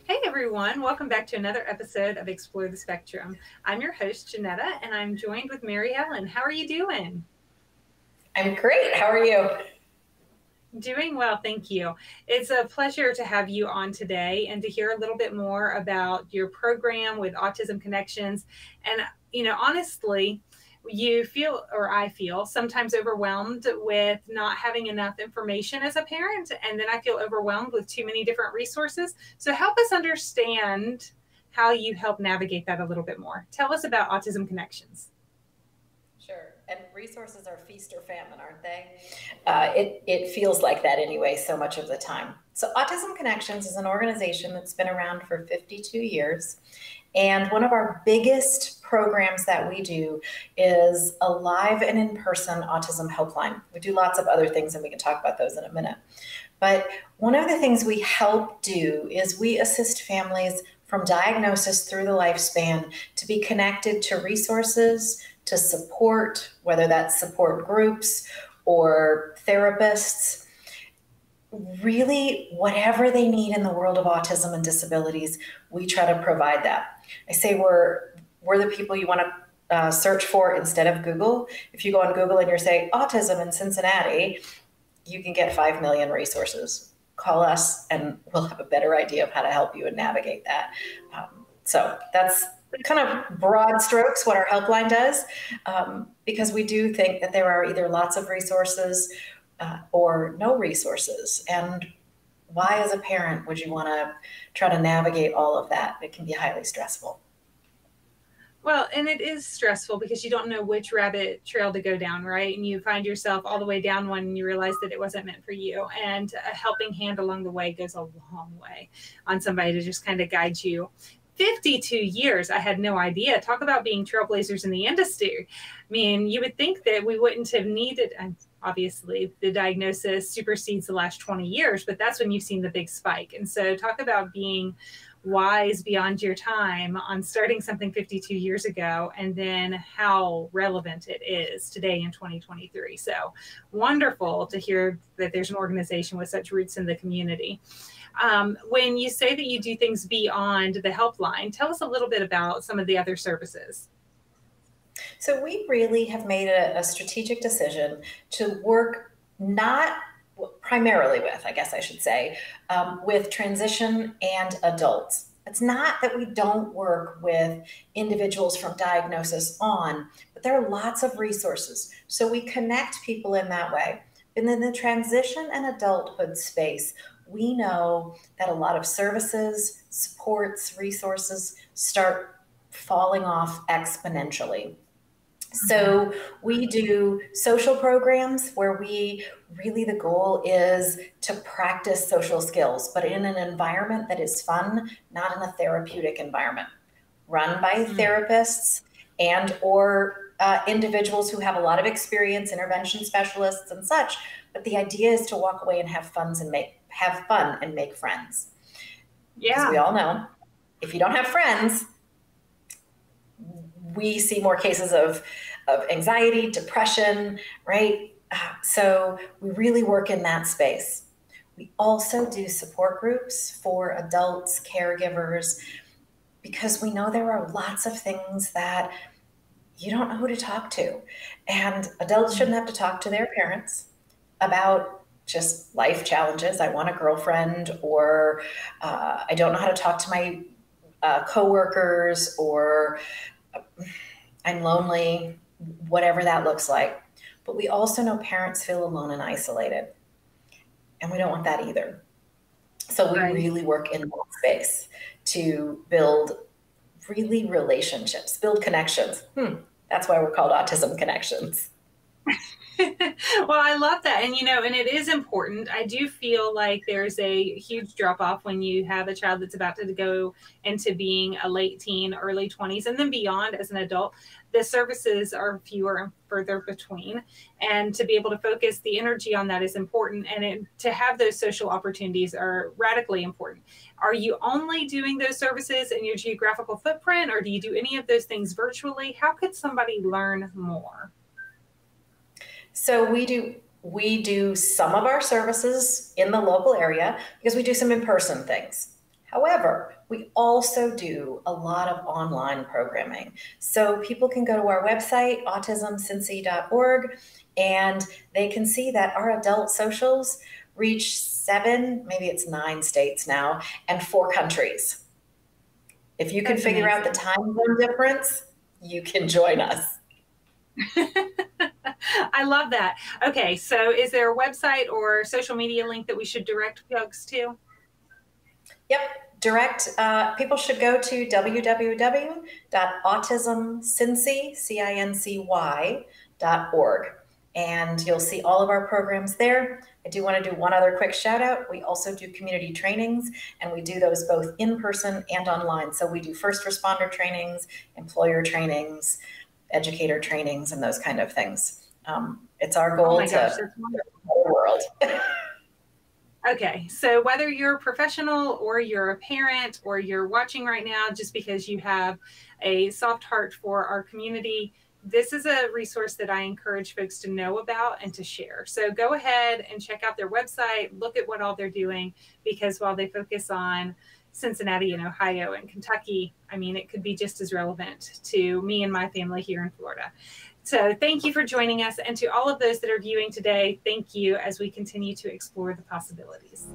Hey everyone, welcome back to another episode of Explore the Spectrum. I'm your host, Jeanetta, and I'm joined with Mary Helen. How are you doing? I'm great. How are you? Doing well, thank you. It's a pleasure to have you on today and to hear a little bit more about your program with Autism Connections. And, honestly, you feel, or I feel, sometimes overwhelmed with not having enough information as a parent. And then I feel overwhelmed with too many different resources. So help us understand how you help navigate that a little bit more. Tell us about Autism Connections. Sure. And resources are feast or famine, aren't they? It feels like that anyway, so much of the time. So Autism Connections is an organization that's been around for 52 years. And one of our biggest programs that we do is a live and in-person autism helpline. We do lots of other things, and we can talk about those in a minute. But one of the things we help do is we assist families from diagnosis through the lifespan to be connected to resources, to support, whether that's support groups or therapists, really whatever they need in the world of autism and disabilities, we try to provide that. I say we're the people you want to search for instead of Google. If you go on Google and you're saying autism in Cincinnati, you can get 5 million resources. Call us and we'll have a better idea of how to help you and navigate that. So that's kind of broad strokes what our helpline does, because we do think that there are either lots of resources or no resources. And why, as a parent, would you want to try to navigate all of that? It can be highly stressful. Well, and it is stressful because you don't know which rabbit trail to go down, right? And you find yourself all the way down one and you realize that it wasn't meant for you. And a helping hand along the way goes a long way on somebody to just kind of guide you. 52 years, I had no idea. Talk about being trailblazers in the industry. I mean, you would think that we wouldn't have needed, and obviously the diagnosis supersedes the last 20 years, but that's when you've seen the big spike. And so talk about being wise beyond your time on starting something 52 years ago and then how relevant it is today in 2023. So wonderful to hear that there's an organization with such roots in the community. When you say that you do things beyond the helpline, tell us a little bit about some of the other services. So we really have made a strategic decision to work not primarily with, I guess I should say, with transition and adults. It's not that we don't work with individuals from diagnosis on, but there are lots of resources. So we connect people in that way. And in the transition and adulthood space, we know that a lot of services, supports, resources start falling off exponentially. So we do social programs where the goal is to practice social skills, but in an environment that is fun, not in a therapeutic environment, run by therapists and or individuals who have a lot of experience, intervention specialists and such. But the idea is to walk away and have fun and make friends. Yeah. Because we all know, if you don't have friends, we see more cases of anxiety, depression, right? So we really work in that space. We also do support groups for adults, caregivers, because we know there are lots of things that you don't know who to talk to. And adults shouldn't have to talk to their parents about just life challenges. I want a girlfriend, or I don't know how to talk to my coworkers, or I'm lonely, whatever that looks like. But we also know parents feel alone and isolated, and we don't want that either. So we really work in that space to build really relationships, build connections. That's why we're called Autism Connections. Well, I love that. And, and it is important. I do feel like there's a huge drop off when you have a child that's about to go into being a late teen, early 20s, and then beyond as an adult. The services are fewer and further between. And to be able to focus the energy on that is important. And to have those social opportunities are radically important. Are you only doing those services in your geographical footprint, or do you do any of those things virtually? How could somebody learn more? So we do some of our services in the local area because we do some in-person things. However, we also do a lot of online programming. So people can go to our website, autismcincy.org, and they can see that our adult socials reach 7, maybe it's 9 states now, and 4 countries. If you can That's figure out amazing. the time zone difference, you can join us. I love that. Okay, so is there a website or social media link that we should direct folks to? Yep, direct. People should go to www.autismcincy.org, and you'll see all of our programs there. I do want to do one other quick shout out. We also do community trainings, and we do those both in person and online. So we do first responder trainings, employer trainings, educator trainings, and those kind of things. It's our goal to that's wonderful. the world. Okay, so whether you're a professional or you're a parent or you're watching right now just because you have a soft heart for our community, this is a resource that I encourage folks to know about and to share. So go ahead and check out their website, look at what all they're doing, because while they focus on Cincinnati and Ohio and Kentucky, I mean, it could be just as relevant to me and my family here in Florida. So thank you for joining us. And to all of those that are viewing today, thank you as we continue to explore the possibilities.